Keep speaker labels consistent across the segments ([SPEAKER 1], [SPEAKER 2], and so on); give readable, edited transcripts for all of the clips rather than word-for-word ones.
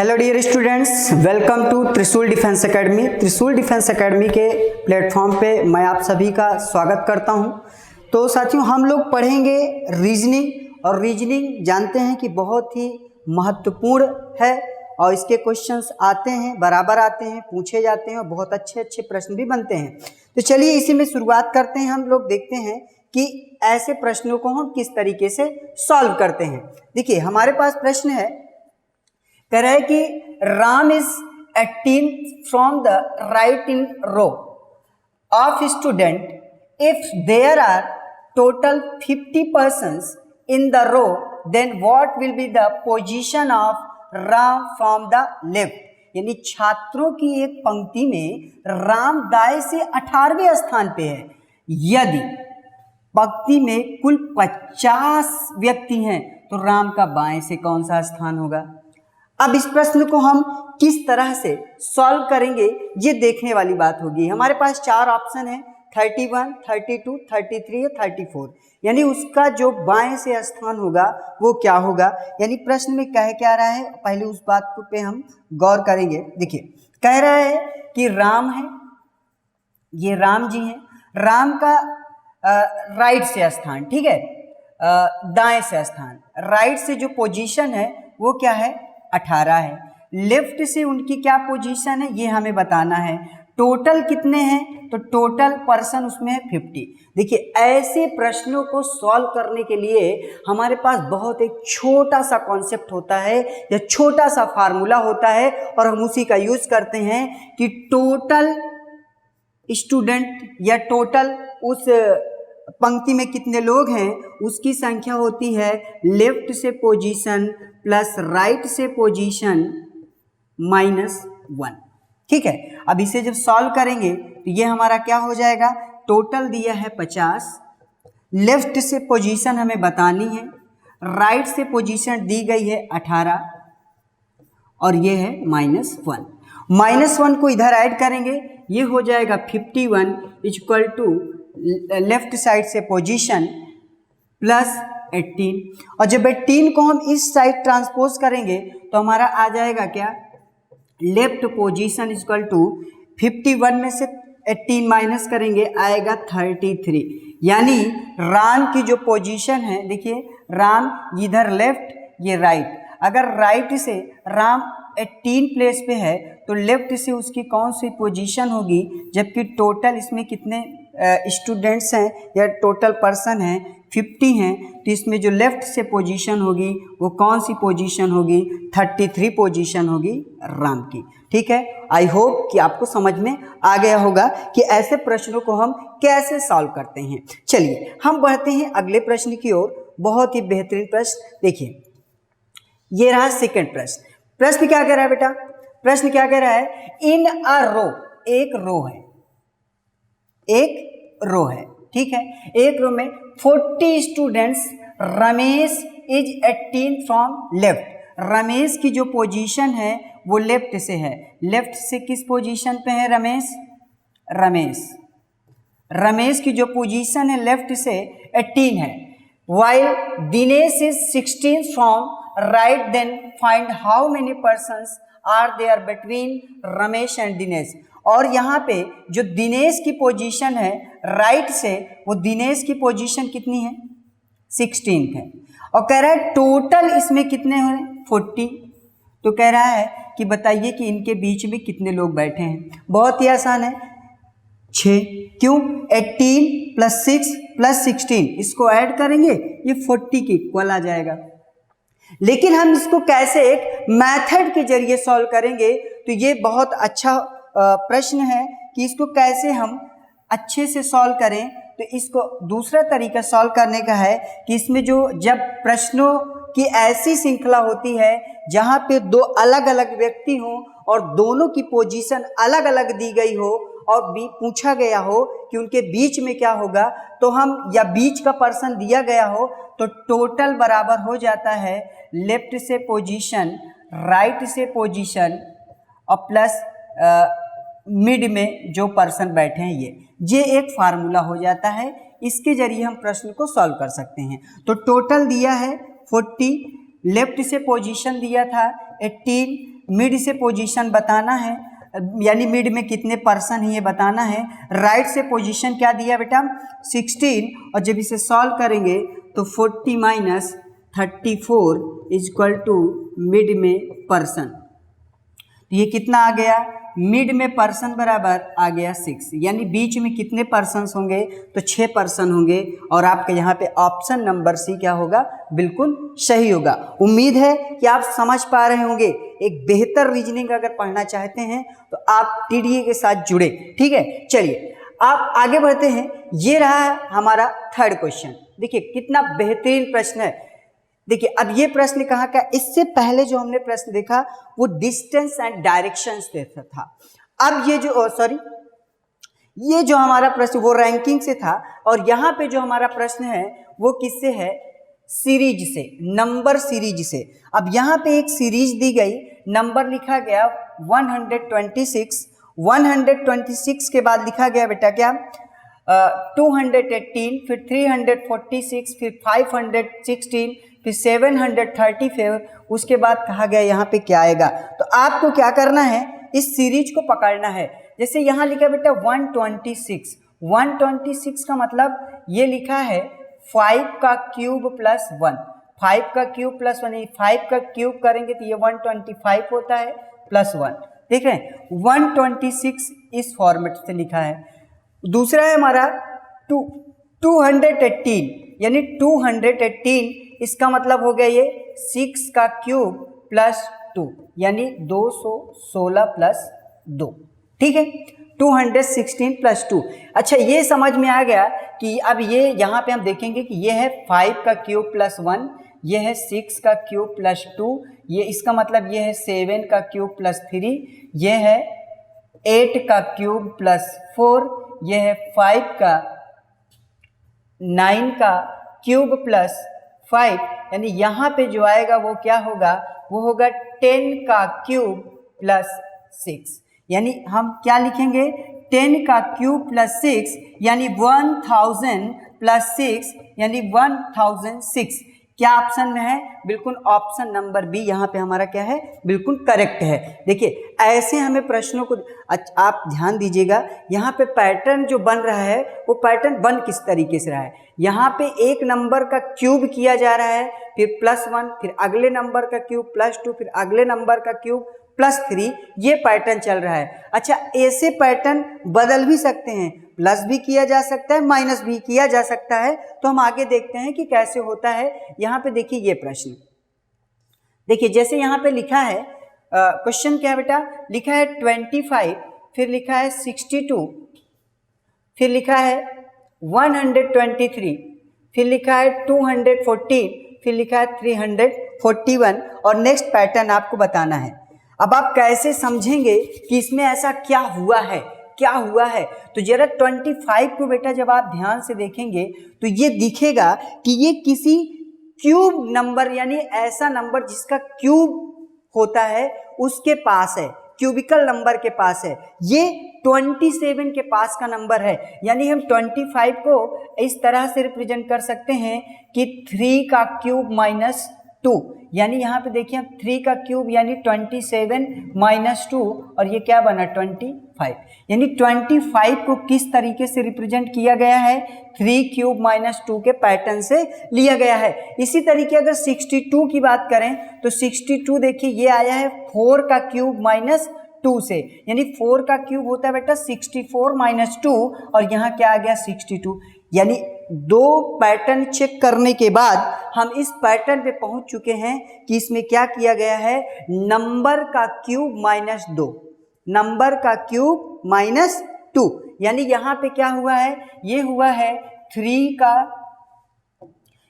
[SPEAKER 1] Hello dear students, welcome to Trishul Defence Academy. Trishul Defence Academy के platform पे मैं आप सभी का स्वागत करता हूं। तो साथियों, हम लोग पढ़ेंगे रीजनिंग, और रीजनिंग जानते हैं कि बहुत ही महत्वपूर्ण है और इसके क्वेश्चंस आते हैं, बराबर आते हैं, पूछे जाते हैं और बहुत अच्छे अच्छे प्रश्न भी बनते हैं। तो चलिए इसी में शुरुआत करते हैं। हम लोग देखते हैं कि ऐसे प्रश्नों को हम किस तरीके से सॉल्व करते हैं। देखिए, हमारे पास प्रश्न है, कह रहा है कि Ram is 18 from the right in row of student. If there are total 50 persons in the row, then what will be the position of Ram from the left. यानी छात्रों की एक पंक्ति में राम दाएं से 18वें स्थान पे है। यदि पंक्ति में कुल 50 व्यक्ति हैं तो राम का बाएं से कौन सा स्थान होगा। अब इस प्रश्न को हम किस तरह से सॉल्व करेंगे, ये देखने वाली बात होगी। हमारे पास 4 ऑप्शन है, 31, 32, 33 और 34। यानी उसका जो बाएं से स्थान होगा वो क्या होगा। यानी प्रश्न में कह क्या रहा है, पहले उस बात पे हम गौर करेंगे। देखिए, कह रहा है कि राम है, ये राम जी हैं, राम का राइट से स्थान, ठीक है, दाएं से स्थान, राइट से जो पोजीशन है वो क्या है, 18 है। लेफ्ट से उनकी क्या पोजीशन है ये हमें बताना है। टोटल कितने हैं, तो टोटल पर्सन उसमें है 50। देखिए, ऐसे प्रश्नों को सॉल्व करने के लिए हमारे पास बहुत एक छोटा सा कॉन्सेप्ट होता है या छोटा सा फार्मूला होता है, और हम उसी का यूज करते हैं कि टोटल स्टूडेंट या टोटल उस पंक्ति में कितने लोग हैं उसकी संख्या होती है लेफ्ट से पोजीशन प्लस राइट से पोजीशन -1। ठीक है, अब इसे जब सॉल्व करेंगे तो ये हमारा क्या हो जाएगा, टोटल दिया है 50, लेफ्ट से पोजीशन हमें बतानी है, राइट से पोजीशन दी गई है 18 और ये है -1। -1 को इधर ऐड करेंगे, ये हो जाएगा 51 इक्वल टू लेफ्ट साइड से पोजीशन प्लस 18। और जब 18 को हम इस साइड ट्रांसपोज करेंगे तो हमारा आ जाएगा क्या, लेफ्ट पोजीशन इक्वल टू 51 में से 18 माइनस करेंगे आएगा 33। यानी राम की जो पोजीशन है, देखिए राम इधर लेफ्ट ये राइट, अगर राइट से राम 18 प्लेस पे है तो लेफ्ट से उसकी कौन सी पोजीशन होगी, जबकि टोटल इसमें कितने स्टूडेंट्स हैं या टोटल पर्सन हैं 50 हैं, तो इसमें जो लेफ्ट से पोजीशन होगी वो कौन सी पोजीशन होगी, 33 पोजीशन होगी राम की। ठीक है, आई होप कि आपको समझ में आ गया होगा कि ऐसे प्रश्नों को हम कैसे सॉल्व करते हैं। चलिए हम बढ़ते हैं अगले प्रश्न की ओर। बहुत ही बेहतरीन प्रश्न, देखिए ये रहा सेकंड प्रश्न। प्रश्न क्या कह रहा है बेटा, प्रश्न क्या कह रहा है, इन अ रो, एक रो है, एक रो है, ठीक है, एक रो में 40 students, Ramesh is 18 from left. Ramesh की जो पोजीशन है वो लेफ्ट से है। लेफ्ट से किस पोजीशन पे है रमेश, रमेश की जो पोजीशन है लेफ्ट से 18 है। While Dinesh is 16 from right, then find how many persons are there between Ramesh and Dinesh. और यहाँ पे जो दिनेश की पोजीशन है राइट से, वो दिनेश की पोजीशन कितनी है, 16 है, और कह रहा है टोटल इसमें कितने हैं 40। तो कह रहा है कि बताइए कि इनके बीच में कितने लोग बैठे हैं। बहुत ही आसान है, 6। क्यों, 18 + 6 + 16, इसको ऐड करेंगे ये 40 के इक्वल आ जाएगा। लेकिन हम इसको कैसे एक मेथड के जरिए सॉल्व करेंगे, तो ये बहुत अच्छा प्रश्न है कि इसको कैसे हम अच्छे से सॉल्व करें। तो इसको दूसरा तरीका सॉल्व करने का है कि इसमें जो जब प्रश्नों की ऐसी श्रृंखला होती है जहाँ पे 2 अलग अलग व्यक्ति हों और दोनों की पोजीशन अलग अलग दी गई हो और भी पूछा गया हो कि उनके बीच में क्या होगा, तो हम या बीच का पर्सन दिया गया हो तो टोटल बराबर हो जाता है लेफ्ट से पोजीशन, राइट से पोजीशन और प्लस मिड में जो पर्सन बैठे हैं ये एक फार्मूला हो जाता है। इसके जरिए हम प्रश्न को सॉल्व कर सकते हैं। तो टोटल दिया है 40, लेफ्ट से पोजीशन दिया था 18, मिड से पोजीशन बताना है, यानी मिड में कितने पर्सन है ये बताना है। राइट से पोजीशन क्या दिया बेटा 16, और जब इसे सॉल्व करेंगे तो 40 minus 34 is equal to mid में पर्सन। तो ये कितना आ गया, मिड में पर्सन बराबर आ गया 6, यानी बीच में कितने पर्सन होंगे तो 6 पर्सन होंगे, और आपके यहाँ पे ऑप्शन नंबर सी क्या होगा, बिल्कुल सही होगा। उम्मीद है कि आप समझ पा रहे होंगे। एक बेहतर रीजनिंग अगर पढ़ना चाहते हैं तो आप टीडीए के साथ जुड़े, ठीक है। चलिए आप आगे बढ़ते हैं। ये रहा हमारा थर्ड क्वेश्चन। देखिए कितना बेहतरीन प्रश्न है। देखिए अब ये प्रश्न कहाँ का, इससे पहले जो हमने प्रश्न देखा वो डिस्टेंस एंड डायरेक्शंस देता था। अब ये जो ये जो हमारा प्रश्न वो रैंकिंग से था, और यहाँ पे जो हमारा प्रश्न है वो किससे है, सीरीज से, नंबर सीरीज से। अब यहाँ पे एक सीरीज दी गई, नंबर लिखा गया 126, 126 के बाद लिखा गया बेटा क्या 218, फिर 346, फिर 516, फिर 735, उसके बाद कहा गया यहाँ पे क्या आएगा। तो आपको क्या करना है, इस सीरीज को पकड़ना है। जैसे यहाँ लिखा बेटा 126, 126 का मतलब ये लिखा है 5 का क्यूब प्लस 1, 5 का क्यूब प्लस 1, 5 का क्यूब करेंगे तो ये 125 होता है प्लस 1। देख रहे हैं 126 इस फॉर्मेट से लिखा है। दूसरा है हमारा 218, यानी 218, इसका मतलब हो गया ये 6 का क्यूब प्लस 2, यानी 216 प्लस 2, ठीक है, 216 प्लस 2। अच्छा ये समझ में आ गया कि अब ये यहाँ पे हम देखेंगे कि ये है 5 का क्यूब प्लस 1, ये है 6 का क्यूब प्लस 2, ये इसका मतलब ये है 7 का क्यूब प्लस 3, ये है 8 का क्यूब प्लस 4, ये है 5 का 9 का क्यूब प्लस 5, यानी यहाँ पे जो आएगा वो क्या होगा, वो होगा 10 का क्यूब प्लस 6। यानी हम क्या लिखेंगे 10 का क्यूब प्लस 6, यानी 1000 प्लस 6, यानी 1006। क्या ऑप्शन में है, बिल्कुल ऑप्शन नंबर बी यहाँ पे हमारा क्या है, बिल्कुल करेक्ट है। देखिए ऐसे हमें प्रश्नों को आप ध्यान दीजिएगा, यहाँ पे पैटर्न जो बन रहा है वो पैटर्न बन किस तरीके से रहा है। यहाँ पे एक नंबर का क्यूब किया जा रहा है, फिर प्लस 1, फिर अगले नंबर का क्यूब प्लस 2, फिर अगले नंबर का क्यूब प्लस 3, ये पैटर्न चल रहा है। अच्छा ऐसे पैटर्न बदल भी सकते हैं, प्लस भी किया जा सकता है, माइनस भी किया जा सकता है। तो हम आगे देखते हैं कि कैसे होता है। यहाँ पे देखिए ये प्रश्न, देखिए जैसे यहाँ पे लिखा है, क्वेश्चन क्या है बेटा, लिखा है 25, फिर लिखा है 62, फिर लिखा है 123, फिर लिखा है 214, फिर लिखा है 341, और नेक्स्ट पैटर्न आपको बताना है। अब आप कैसे समझेंगे कि इसमें ऐसा क्या हुआ है, क्या हुआ है। तो जरा 25 को बेटा जब आप ध्यान से देखेंगे तो ये दिखेगा कि ये किसी क्यूब नंबर, यानी ऐसा नंबर जिसका क्यूब होता है उसके पास है, क्यूबिकल नंबर के पास है। ये 27 के पास का नंबर है, यानी हम 25 को इस तरह से रिप्रेजेंट कर सकते हैं कि 3 का क्यूब माइनस 2, यानी यहाँ पे देखिए हम 3 का क्यूब यानी 27 माइनस 2, और ये क्या बना 25। यानी 25 को किस तरीके से रिप्रेजेंट किया गया है, 3 क्यूब माइनस 2 के पैटर्न से लिया गया है। इसी तरीके अगर 62 की बात करें तो 62 देखिए ये आया है 4 का क्यूब माइनस 2 से, यानी 4 का क्यूब होता है बेटा 64 माइनस 2, और यहाँ क्या आ गया 62। यानी दो पैटर्न चेक करने के बाद हम इस पैटर्न पे पहुंच चुके हैं कि इसमें क्या किया गया है, नंबर का क्यूब माइनस 2, नंबर का क्यूब माइनस 2, यानी यहाँ पे क्या हुआ है, ये हुआ है 3 का,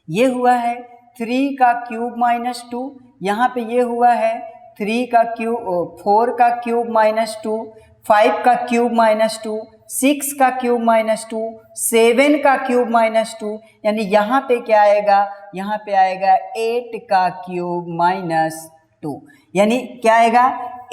[SPEAKER 1] ये हुआ है 3 का क्यूब माइनस 2, यहाँ पे ये हुआ है 3 का क्यूब 4 का क्यूब माइनस 2, 5 का क्यूब माइनस 2, 6 का क्यूब माइनस 2, 7 का क्यूब माइनस 2, यानी यहाँ पे क्या आएगा, यहाँ पे आएगा 8 का क्यूब माइनस 2, यानी क्या आएगा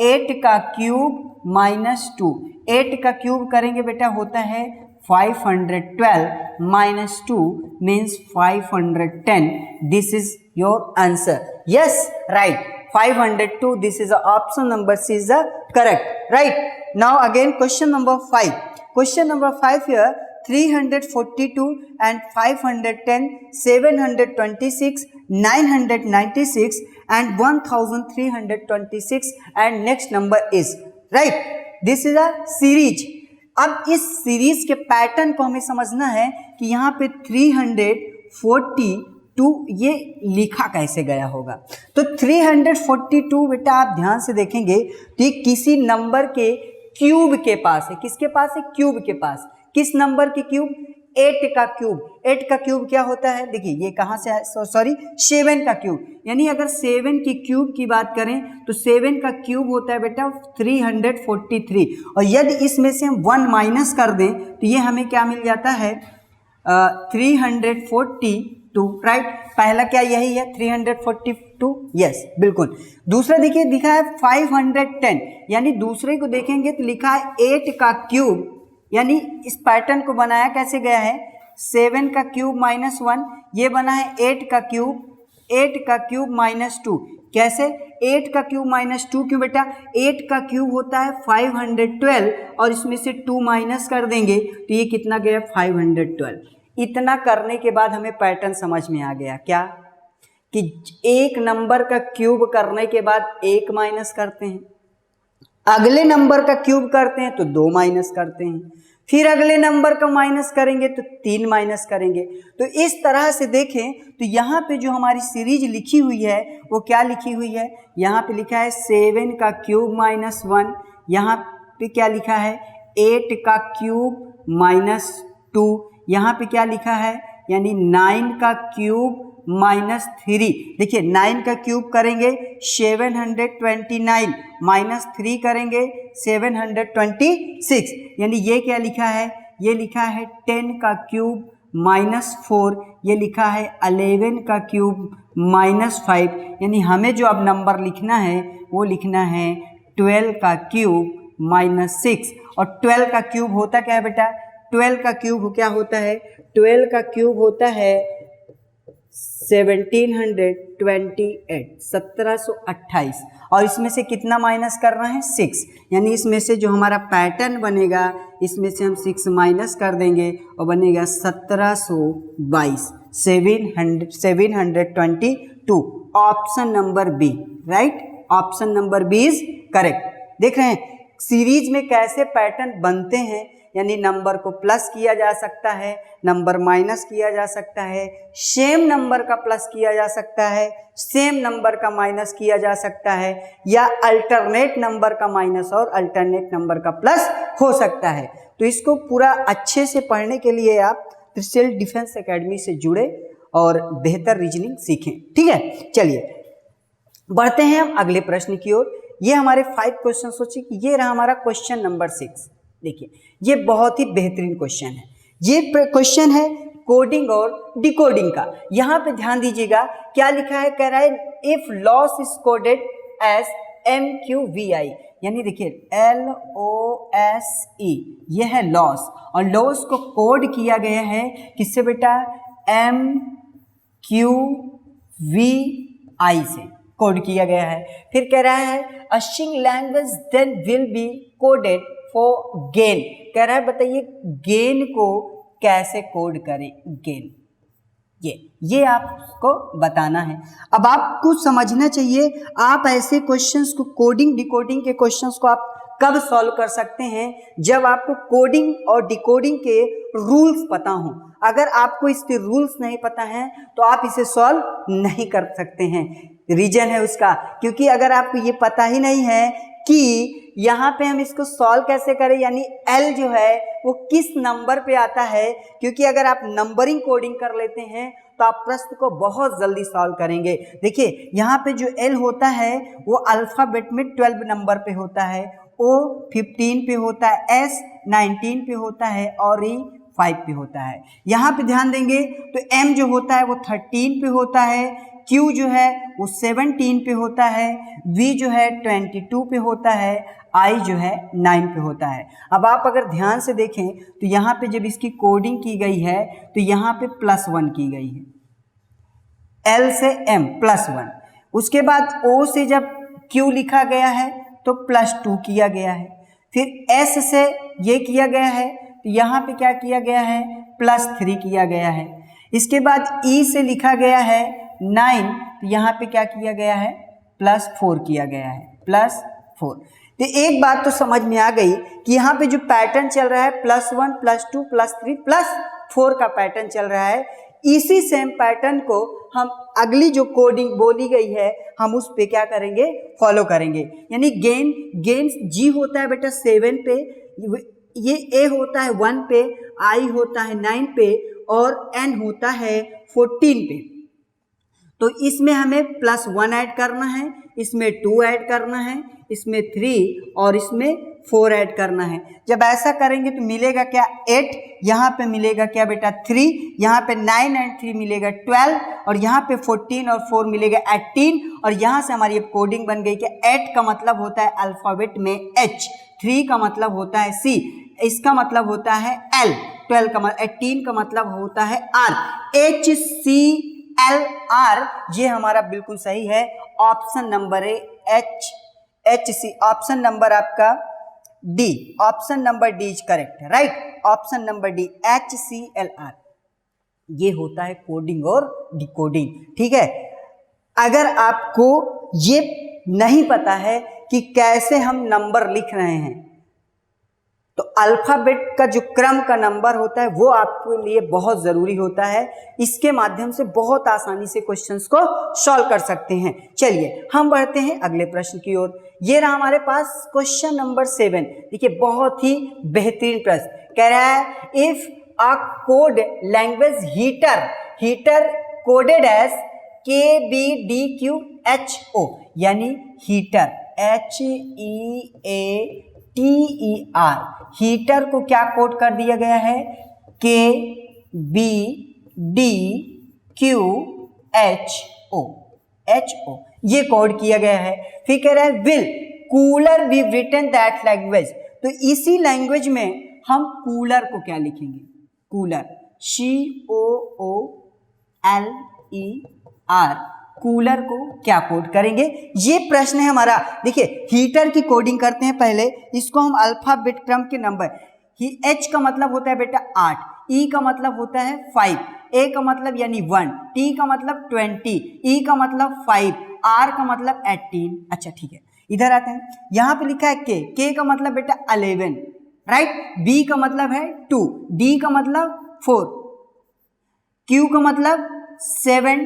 [SPEAKER 1] 8 का क्यूब माइनस 2। 8 का क्यूब करेंगे बेटा होता है 512 minus 2 means 510। This is your answer. Yes right, 502. This is the option number C is the correct, right? Now again question number 5. Question number 5 here, 342 and 510, 726, 996 and 1326 and next number is, right? This is a series. अब इस series के pattern को हमें समझना है कि यहाँ पे 342 ये लिखा कैसे गया होगा। तो 342 बेटा आप ध्यान से देखेंगे तो ये किसी नंबर के क्यूब के पास है। किसके पास है? क्यूब के पास। किस नंबर की क्यूब? 8 का क्यूब। 8 का क्यूब क्या होता है? देखिए ये कहाँ से है, सॉरी 7 का क्यूब। यानी अगर 7 की क्यूब की बात करें तो 7 का क्यूब होता है बेटा 343। और यदि इसमें से हम 1 माइनस कर दें तो ये हमें क्या मिल जाता है? 342, राइट? पहला क्या यही है 342? यस बिल्कुल। दूसरा देखिए लिखा है 510, यानी दूसरे को देखेंगे तो लिखा है 8 का क्यूब। यानी इस पैटर्न को बनाया कैसे गया है? 7 का क्यूब माइनस 1, ये बना है 8 का क्यूब, 8 का क्यूब माइनस 2। कैसे 8 का क्यूब माइनस 2? क्यों बेटा? 8 का क्यूब होता है 512 और इसमें से 2 माइनस कर देंगे तो ये कितना गया? 512। इतना करने के बाद हमें पैटर्न समझ में आ गया क्या? कि एक नंबर का क्यूब करने के बाद 1 माइनस करते हैं, अगले नंबर का क्यूब करते हैं तो 2 माइनस करते हैं, फिर अगले नंबर का माइनस करेंगे तो 3 माइनस करेंगे। तो इस तरह से देखें तो यहाँ पे जो हमारी सीरीज लिखी हुई है वो क्या लिखी हुई है? यहाँ पे लिखा है 7 का क्यूब माइनस 1, यहाँ पे क्या लिखा है? 8 का क्यूब माइनस 2, यहाँ पे क्या लिखा है? यानी 9 का क्यूब माइनस 3। देखिए 9 का क्यूब करेंगे 729, माइनस 3 करेंगे 726। यानी ये क्या लिखा है? ये लिखा है 10 का क्यूब माइनस 4, ये लिखा है 11 का क्यूब माइनस 5। यानी हमें जो अब नंबर लिखना है वो लिखना है 12 का क्यूब माइनस 6। और 12 का क्यूब होता क्या है बेटा? 12 का क्यूब क्या होता है? 12 का क्यूब होता है 1728 और इसमें से कितना माइनस कर रहे हैं? 6। यानी इसमें से जो हमारा पैटर्न बनेगा इसमें से हम 6 माइनस कर देंगे और बनेगा 1722, 722। Option number B, right? Option number B is correct. देख रहे हैं सीरीज में कैसे पैटर्न बनते हैं। यानी नंबर को प्लस किया जा सकता है, नंबर माइनस किया जा सकता है, सेम नंबर का प्लस किया जा सकता है, सेम नंबर का माइनस किया जा सकता है, या अल्टरनेट नंबर का माइनस और अल्टरनेट नंबर का प्लस हो सकता है। तो इसको पूरा अच्छे से पढ़ने के लिए आप त्रिशूल डिफेंस एकेडमी से जुड़े और बेहतर रीजनिंग सीखें। ठीक है, चलिए बढ़ते हैं हम अगले प्रश्न की ओर। ये हमारे 5 क्वेश्चन सोचिए कि ये रहा हमारा क्वेश्चन नंबर 6। देखिए ये बहुत ही बेहतरीन क्वेश्चन है। ये क्वेश्चन है कोडिंग और डिकोडिंग का। यहाँ पे ध्यान दीजिएगा क्या लिखा है। कह रहा है if loss is coded as MQVI, यानी देखिए LOSE, ये है लॉस और लॉस को कोड किया गया है किससे बेटा? MQVI से कोड किया गया है। फिर कह रहा है a string language then will be coded for gain. कह रहा है बताइए गेन को कैसे कोड करें। गेन ये आपको बताना है। अब आपको समझना चाहिए आप ऐसे क्वेश्चंस को कोडिंग डिकोडिंग के क्वेश्चंस को आप कब सॉल्व कर सकते हैं? जब आपको कोडिंग और डिकोडिंग के रूल्स पता हों। अगर आपको इसके रूल्स नहीं पता हैं तो आप इसे सॉल्व नहीं कर सकते हैं। रीजन है उसका क्योंकि अगर आपको ये पता ही नहीं है कि यहाँ पे हम इसको सॉल्व कैसे करें, यानी L जो है वो किस नंबर पे आता है, क्योंकि अगर आप नंबरिंग कोडिंग कर लेते हैं तो आप प्रश्न को बहुत जल्दी सॉल्व करेंगे। देखिए यहाँ पे जो L होता है वो अल्फ़ाबेट में 12 नंबर पे होता है, O 15 पे होता है, S 19 पे होता है और E 5 पे होता है। यहाँ पे ध्यान देंगे तो M जो होता है वो 13 पे होता है, Q जो है वो 17 पे होता है, V जो है 22 पे होता है, I जो है 9 पे होता है। अब आप अगर ध्यान से देखें तो यहाँ पे जब इसकी कोडिंग की गई है तो यहाँ पे +1 की गई है, L से M +1। उसके बाद O से जब Q लिखा गया है तो +2 किया गया है, फिर S से ये किया गया है तो यहाँ पे क्या किया गया है, +3 किया गया है। इसके बाद E से लिखा गया है 9 तो यहाँ पे क्या किया गया है, +4 किया गया है, +4। तो एक बात तो समझ में आ गई कि यहाँ पे जो पैटर्न चल रहा है +1 +2 +3 +4 का पैटर्न चल रहा है। इसी सेम पैटर्न को हम अगली जो कोडिंग बोली गई है हम उस पे क्या करेंगे, फॉलो करेंगे। यानी गेन G होता है बेटा 7 पे, ये A होता है 1 पे, I होता है 9 पे और N होता है 14 पे। तो इसमें हमें +1 ऐड करना है, इसमें 2 ऐड करना है, इसमें 3 और इसमें 4 ऐड करना है। जब ऐसा करेंगे तो मिलेगा क्या, 8, यहाँ पे मिलेगा क्या बेटा 3, यहाँ पे 9 एंड 3 मिलेगा 12 और यहाँ पे 14 और 4 मिलेगा 18 और यहाँ से हमारी कोडिंग बन गई कि 8 का मतलब होता है अल्फ़ाबेट में H, 3 का मतलब होता है C, इसका मतलब होता है L, 12 का 18 का मतलब होता है R, HCLR, ये हमारा बिल्कुल सही है। ऑप्शन नंबर है HC, ऑप्शन नंबर आपका D, option number D is correct, right. Option number D HCLR, ये होता है कोडिंग और डिकोडिंग, ठीक है। अगर आपको ये नहीं पता है कि कैसे हम नंबर लिख रहे हैं तो अल्फ़ाबेट का जो क्रम का नंबर होता है वो आपके लिए बहुत ज़रूरी होता है। इसके माध्यम से बहुत आसानी से क्वेश्चंस को सॉल्व कर सकते हैं। चलिए हम बढ़ते हैं अगले प्रश्न की ओर। ये रहा हमारे पास क्वेश्चन नंबर 7। देखिए बहुत ही बेहतरीन प्रश्न कह रहा है, if a code language heater coded as KBDQHO, यानी हीटर HEATER, हीटर को क्या कोड कर दिया गया है, KBDQHO, ये कोड किया गया है। फिर कह रहा है will cooler be written that language, तो इसी लैंग्वेज में हम कूलर को क्या लिखेंगे, कूलर COOLER, कूलर को क्या कोड करेंगे, ये प्रश्न है हमारा। देखिए हीटर की कोडिंग करते हैं पहले, इसको हम अल्फाबेट क्रम के नंबर, H का मतलब होता है बेटा 8, E का मतलब होता है 5, A का मतलब यानी 1, T का मतलब 20, E का मतलब 5, R का मतलब 18। अच्छा ठीक है, इधर आते हैं, यहाँ पे लिखा है K का मतलब बेटा 11, राइट। B का मतलब है 2, D का मतलब 4, Q का मतलब 17,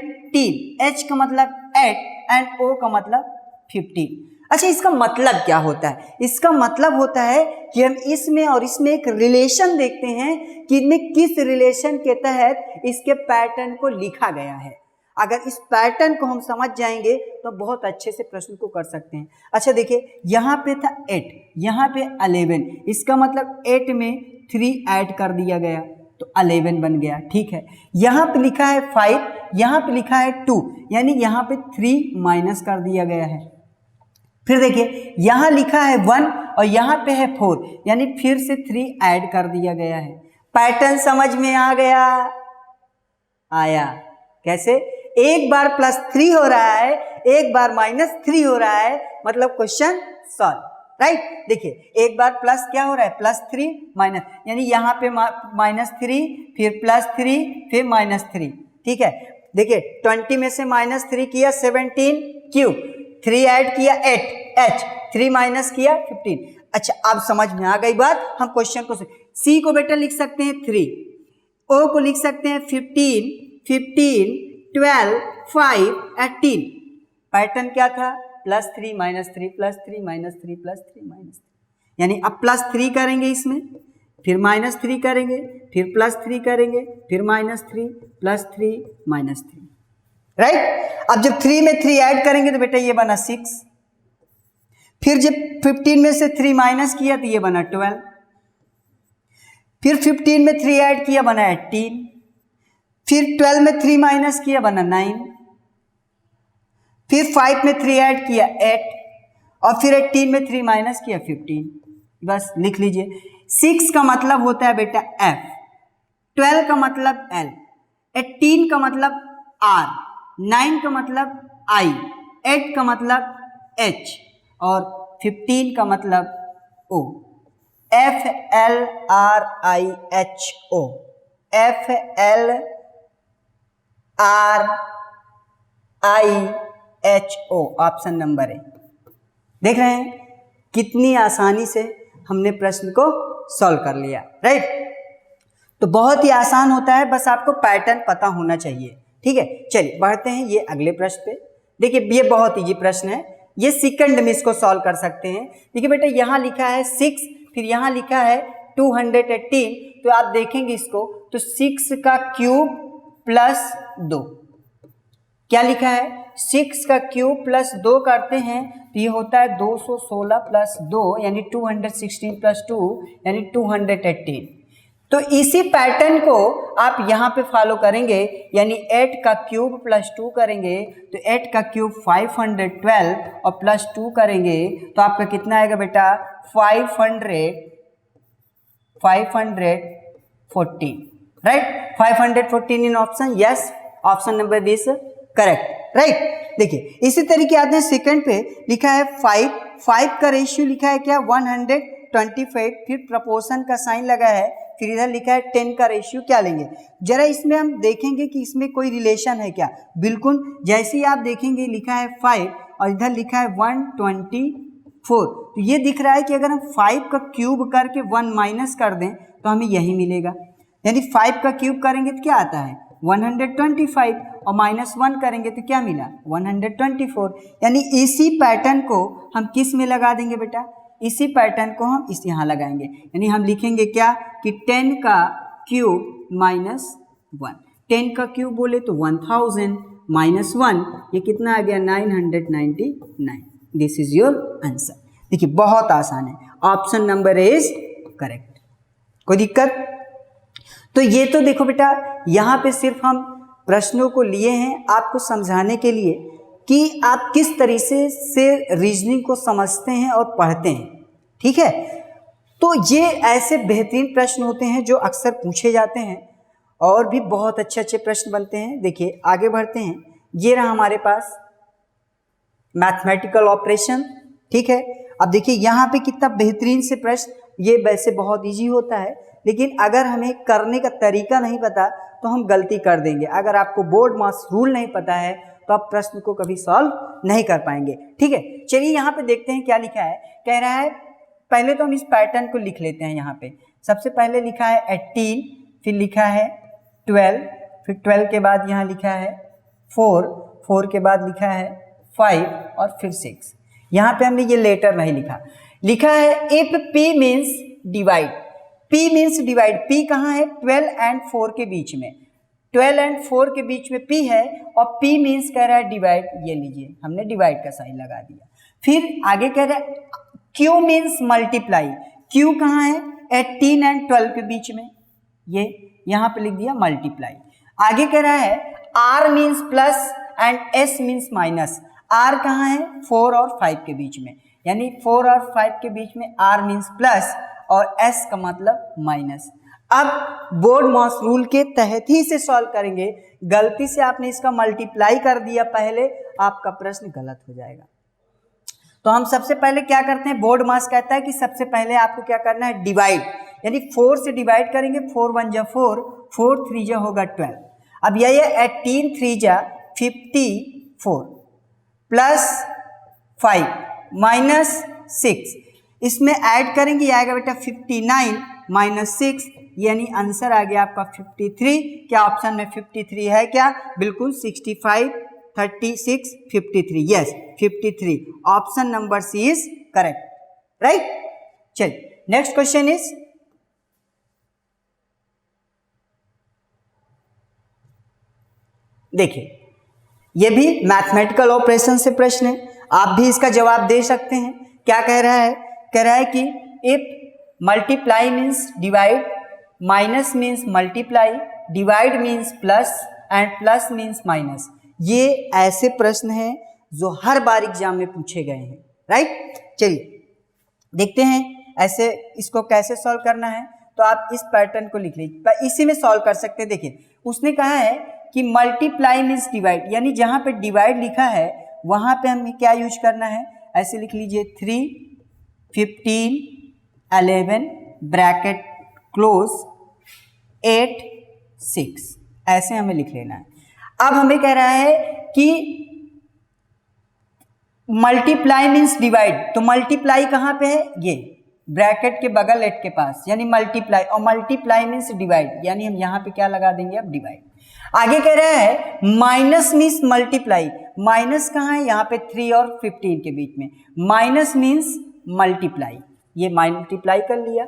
[SPEAKER 1] H का मतलब 8 एंड O का मतलब 15। अच्छा इसका मतलब क्या होता है, इसका मतलब होता है कि हम इसमें और इसमें एक रिलेशन देखते हैं कि इनमें किस रिलेशन के तहत इसके पैटर्न को लिखा गया है। अगर इस पैटर्न को हम समझ जाएंगे तो बहुत अच्छे से प्रश्न को कर सकते हैं। अच्छा देखिए यहाँ पे था 8, यहाँ पे 11, इसका मतलब 8 में 3 ऐड कर दिया गया तो 11 बन गया, ठीक है। यहाँ पे लिखा है 5, यहाँ पे लिखा है 2, यानी यहाँ पे 3 माइनस कर दिया गया है। फिर देखिए यहाँ लिखा है 1 और यहाँ पे है 4, यानी फिर से 3 ऐड कर दिया गया है। पैटर्न समझ में आ गया, आया कैसे, एक बार +3 हो रहा है, एक बार -3 हो रहा है, मतलब क्वेश्चन सॉल्व, राइट। देखिए एक बार प्लस क्या हो रहा है, +3 माइनस, यानी यहाँ पे -3 फिर +3 फिर -3, ठीक है। देखिए 20 में से -3 किया 17, Q 3 ऐड किया 8, H 3 माइनस किया 15। अच्छा अब समझ में आ गई बात। हम क्वेश्चन को C को बेटा लिख सकते हैं 3, O को लिख सकते हैं 15, 12, 5, 18। पैटर्न क्या था, +3 -3 +3 -3 +3 -3, यानी अब +3 करेंगे इसमें, फिर -3 करेंगे, फिर +3 करेंगे, फिर -3 +3 -3, राइट। अब जब 3 में 3 ऐड करेंगे तो बेटा ये बना 6, फिर जब 15 में से 3 माइनस किया तो ये बना 12, फिर 15 में 3 ऐड किया बना 18, फिर 12 में 3 माइनस किया बना 9, फिर 5 में 3 ऐड किया 8 और फिर 18 में 3 माइनस किया 15। बस लिख लीजिए, 6 का मतलब होता है बेटा F, 12 का मतलब L, 18 का मतलब R, 9 का मतलब I, 8 का मतलब H और 15 का मतलब O। FLRIHO, FLRIHO option number है। देख रहे हैं कितनी आसानी से हमने प्रश्न को सॉल्व कर लिया, राइट। तो बहुत ही आसान होता है, बस आपको पैटर्न पता होना चाहिए, ठीक है। चलिए बढ़ते हैं ये अगले प्रश्न पे। देखिए ये बहुत इजी प्रश्न है, ये सेकंड में इसको सॉल्व कर सकते हैं। देखिए बेटा यहाँ लिखा है 6, फिर यहाँ लिखा है 218, तो आप देखेंगे इसको तो 6 का क्यूब प्लस 2, क्या लिखा है 6 का क्यूब प्लस 2 करते हैं तो ये होता है 216 प्लस 2 यानी 216 प्लस 2 यानी 218। तो इसी पैटर्न को आप यहाँ पे फॉलो करेंगे, यानी 8 का क्यूब प्लस 2 करेंगे तो 8 का क्यूब 512 और प्लस 2 करेंगे तो आपका कितना आएगा बेटा 514, right. 514 in option, yes, option number B is correct, right. देखिए इसी तरीके आते हैं सेकंड पे, लिखा है 5 का रेशियो लिखा है क्या 125, फिर प्रपोर्शन का साइन लगा है, फिर इधर लिखा है 10 का रेशियो, क्या लेंगे जरा इसमें हम देखेंगे कि इसमें कोई रिलेशन है क्या। बिल्कुल, जैसे ही आप देखेंगे लिखा है 5 और इधर लिखा है 124, तो ये दिख रहा है कि अगर हम 5 का क्यूब करके 1 माइनस कर दें तो हमें यही मिलेगा, यानी 5 का क्यूब करेंगे तो क्या आता है 125 और -1 करेंगे तो क्या मिला 124। यानी इसी पैटर्न को हम किस में लगा देंगे बेटा, इसी पैटर्न को हम इस यहाँ लगाएंगे, यानी हम लिखेंगे क्या कि 10 का क्यूब -1, 10 का क्यूब बोले तो 1000 -1 ये कितना आ गया 999। This is your answer. देखिए बहुत आसान है, ऑप्शन नंबर इज करेक्ट। कोई दिक्कत? तो ये तो देखो बेटा यहाँ पे सिर्फ हम प्रश्नों को लिए हैं आपको समझाने के लिए कि आप किस तरीके से रीजनिंग को समझते हैं और पढ़ते हैं, ठीक है। तो ये ऐसे बेहतरीन प्रश्न होते हैं जो अक्सर पूछे जाते हैं और भी बहुत अच्छे अच्छे प्रश्न बनते हैं। देखिए आगे बढ़ते हैं, ये रहा हमारे पास मैथमेटिकल ऑपरेशन, ठीक है। अब देखिए यहाँ पे कितना बेहतरीन से प्रश्न, ये वैसे बहुत इजी होता है लेकिन अगर हमें करने का तरीका नहीं पता तो हम गलती कर देंगे। अगर आपको बोर्ड मास रूल नहीं पता है तो आप प्रश्न को कभी सॉल्व नहीं कर पाएंगे, ठीक है। चलिए यहाँ पे देखते हैं क्या लिखा है। कह रहा है पहले तो हम इस पैटर्न को लिख लेते हैं। यहाँ पे सबसे पहले लिखा है 18, फिर लिखा है 12, फिर 12 के बाद यहाँ लिखा है 4 के बाद लिखा है 5 और फिर 6। यहाँ पे हमने ये लेटर नहीं लिखा, लिखा है if P means divide, P means divide. P कहाँ है 12 एंड 4 के बीच में, 12 एंड 4 के बीच में P है और P मीन्स कह रहा है डिवाइड, ये लीजिए हमने डिवाइड का साइन लगा दिया। फिर आगे कह रहा है Q मीन्स मल्टीप्लाई, Q कहाँ है 18 एंड 12 के बीच में, ये यहाँ पे लिख दिया मल्टीप्लाई। आगे कह रहा है R means plus and S means minus, R कहाँ है 4 और 5 के बीच में, यानी 4 और 5 के बीच में R मीन्स प्लस और S का मतलब माइनस। अब बोर्ड मास रूल के तहत ही से सॉल्व करेंगे, गलती से आपने इसका मल्टीप्लाई कर दिया पहले, आपका प्रश्न गलत हो जाएगा। तो हम सबसे पहले क्या करते हैं, बोर्ड मास कहता है कि सबसे पहले आपको क्या करना है डिवाइड, यानी 4 से डिवाइड करेंगे, 4 1 जा 4, 4 3 जा होगा 12। अब यह 18 3 जा 54 प्लस 5 माइनस 6, इसमें ऐड करेंगे आएगा बेटा 59 माइनस 6, यानी आंसर आ गया आपका 53। क्या ऑप्शन में 53 है क्या? बिल्कुल 65 36 53, yes 53, option number C is correct, right. चलिए नेक्स्ट क्वेश्चन इज, देखिए ये भी मैथमेटिकल ऑपरेशन से प्रश्न है, आप भी इसका जवाब दे सकते हैं। क्या कह रहा है? कह रहा है कि if multiply means divide, minus means multiply, divide means plus and plus means minus. ये ऐसे प्रश्न हैं जो हर बार एग्जाम में पूछे गए हैं, राइट। चलिए देखते हैं ऐसे इसको कैसे सॉल्व करना है। तो आप इस पैटर्न को लिख लीजिए, इसी में सॉल्व कर सकते हैं। देखिए उसने कहा है कि मल्टीप्लाई मीन्स डिवाइड, यानी जहाँ पे डिवाइड लिखा है वहाँ पे हमें क्या यूज करना है, ऐसे लिख लीजिए 3, 15, 11 ब्रैकेट क्लोज 8, 6, ऐसे हमें लिख लेना है। अब हमें कह रहा है कि मल्टीप्लाई मीन्स डिवाइड, तो मल्टीप्लाई कहाँ पे है, ये ब्रैकेट के बगल 8 के पास, यानी मल्टीप्लाई, और मल्टीप्लाई मीन्स डिवाइड, यानी हम यहाँ पे क्या लगा देंगे अब, डिवाइड। आगे कह रहा है माइनस मीन्स मल्टीप्लाई, माइनस कहाँ है, यहाँ पे 3 और 15 के बीच में, माइनस मीन्स मल्टीप्लाई, ये मल्टीप्लाई कर लिया।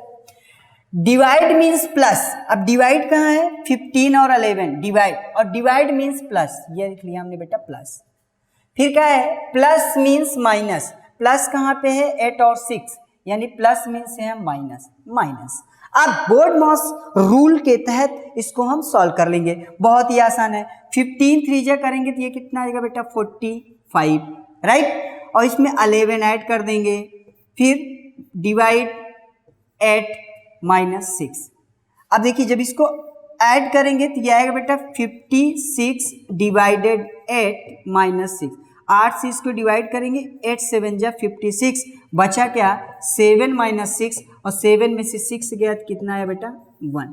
[SPEAKER 1] डिवाइड मीन्स प्लस, अब डिवाइड कहाँ है, 15 और 11 डिवाइड, और डिवाइड मीन्स प्लस, ये लिख लिया हमने बेटा प्लस। फिर क्या है, प्लस मीन्स माइनस, प्लस कहाँ पे है, 8 और 6, यानी प्लस मीन्स है माइनस, माइनस। अब बोर्ड मॉस रूल के तहत इसको हम सॉल्व कर लेंगे, बहुत ही आसान है। 15 3 जा करेंगे तो ये कितना आएगा बेटा, 45, राइट, और इसमें 11 ऐड कर देंगे, फिर डिवाइड 8 माइनस 6। अब देखिए जब इसको ऐड करेंगे तो ये आएगा बेटा 56 डिवाइडेड 8 माइनस 6, 8 से इसको डिवाइड करेंगे, 8 7 जा 56, बचा क्या 7 माइनस 6, और 7 में से 6 गया तो कितना है बेटा 1।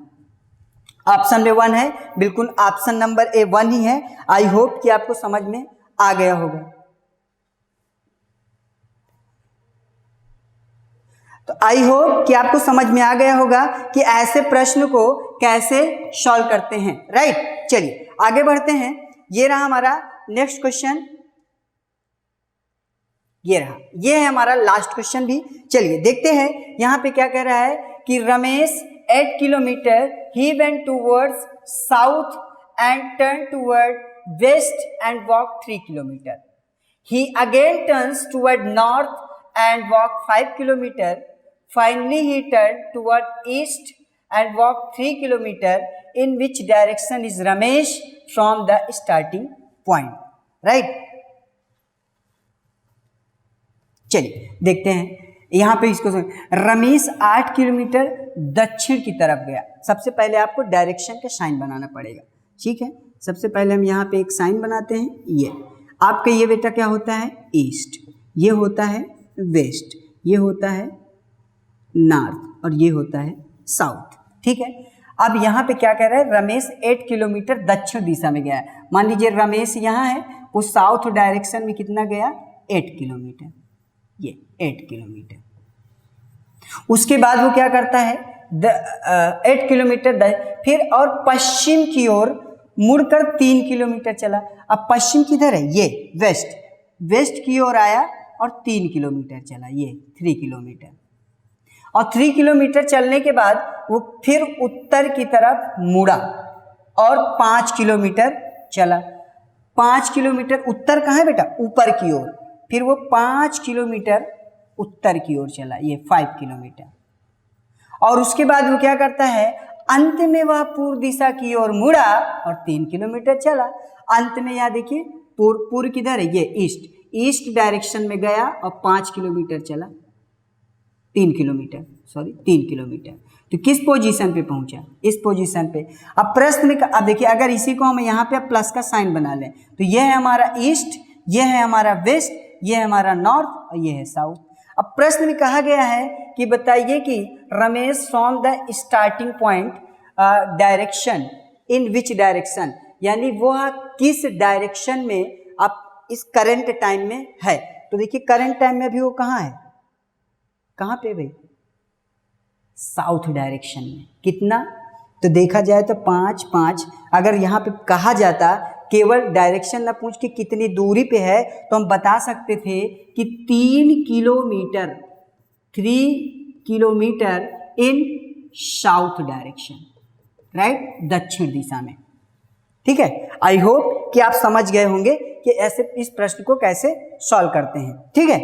[SPEAKER 1] ऑप्शन में 1 है, बिल्कुल ऑप्शन नंबर ए 1 ही है। आई होप कि आपको समझ में आ गया होगा। तो आई होप कि आपको समझ में आ गया होगा कि ऐसे प्रश्न को कैसे सॉल्व करते हैं, राइट। चलिए आगे बढ़ते हैं, ये रहा हमारा नेक्स्ट क्वेश्चन, ये रहा, ये है हमारा लास्ट क्वेश्चन भी। चलिए देखते हैं यहाँ पे क्या कह रहा है कि Ramesh 8 kilometre he went towards south and turn toward west and walk 3 kilometre. He again turns toward north and walk 5 kilometre. Finally he turned toward east and walked 3 kilometer. In which direction is Ramesh from the starting point? Right? चलिए देखते हैं यहाँ पे इसको, Ramesh 8 kilometre दक्षिण की तरफ गया। सबसे पहले आपको डायरेक्शन का साइन बनाना पड़ेगा, ठीक है। सबसे पहले हम यहाँ पे एक साइन बनाते हैं, ये आपका ये बेटा क्या होता है, ईस्ट, ये होता है वेस्ट, ये होता है नॉर्थ, और ये होता है साउथ, ठीक है। अब यहाँ पे क्या कह रहा है, रमेश 8 किलोमीटर दक्षिण दिशा में गया है। मान लीजिए रमेश यहाँ है, वो साउथ डायरेक्शन में कितना गया, 8 किलोमीटर, ये 8 किलोमीटर। उसके बाद वो क्या करता है, 8 किलोमीटर फिर और पश्चिम की ओर मुड़कर 3 किलोमीटर चला। अब पश्चिम किधर है, ये वेस्ट, वेस्ट की ओर आया और 3 किलोमीटर चला, ये 3 किलोमीटर। और 3 किलोमीटर चलने के बाद वो फिर उत्तर की तरफ मुड़ा और 5 किलोमीटर चला। 5 किलोमीटर उत्तर कहाँ है बेटा, ऊपर की ओर, फिर वो 5 किलोमीटर उत्तर की ओर चला, ये 5 किलोमीटर। और उसके बाद वो क्या करता है, अंत में वह पूर्व दिशा की ओर मुड़ा और 3 किलोमीटर चला। अंत में यहाँ देखिए पूर्व किधर है, ये ईस्ट, ईस्ट डायरेक्शन में गया और 5 किलोमीटर चला, 3 किलोमीटर। तो किस पोजीशन पे पहुंचा, इस पोजीशन पे। अब प्रश्न में, अब देखिए अगर इसी को हम यहाँ पे प्लस का साइन बना लें तो ये है हमारा ईस्ट, ये है हमारा वेस्ट, ये है हमारा नॉर्थ और ये है साउथ। अब प्रश्न में कहा गया है कि बताइए कि Ramesh from the starting point direction in which direction, यानी वह किस डायरेक्शन में अब इस करंट टाइम में है। तो देखिए करंट टाइम में भी वो कहाँ है, कहाँ पे भाई, साउथ डायरेक्शन में। कितना, तो देखा जाए तो 5 5, अगर यहाँ पे कहा जाता केवल डायरेक्शन ना पूछ के कितनी दूरी पे है तो हम बता सकते थे कि 3 किलोमीटर इन साउथ डायरेक्शन, राइट, दक्षिण दिशा में, ठीक है। आई होप कि आप समझ गए होंगे कि ऐसे इस प्रश्न को कैसे सॉल्व करते हैं, ठीक है।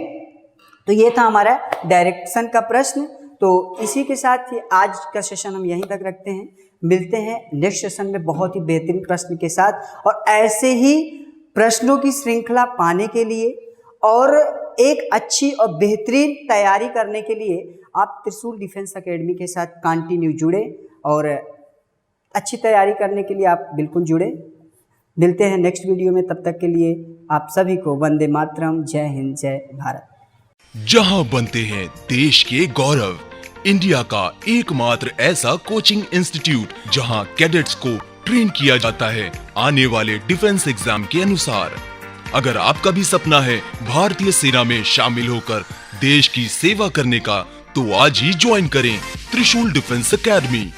[SPEAKER 1] तो ये था हमारा डायरेक्शन का प्रश्न। तो इसी के साथ ही आज का सेशन हम यहीं तक रखते हैं। मिलते हैं नेक्स्ट सेशन में बहुत ही बेहतरीन प्रश्न के साथ, और ऐसे ही प्रश्नों की श्रृंखला पाने के लिए और एक अच्छी और बेहतरीन तैयारी करने के लिए आप त्रिशूल डिफेंस एकेडमी के साथ कंटिन्यू जुड़े, और अच्छी तैयारी करने के लिए आप बिल्कुल जुड़े। मिलते हैं नेक्स्ट वीडियो में, तब तक के लिए आप सभी को वंदे मातरम, जय हिंद, जय भारत।
[SPEAKER 2] जहां बनते हैं देश के गौरव, इंडिया का एकमात्र ऐसा कोचिंग इंस्टीट्यूट जहां कैडेट्स को ट्रेन किया जाता है आने वाले डिफेंस एग्जाम के अनुसार। अगर आपका भी सपना है भारतीय सेना में शामिल होकर देश की सेवा करने का, तो आज ही ज्वाइन करें त्रिशूल डिफेंस एकेडमी।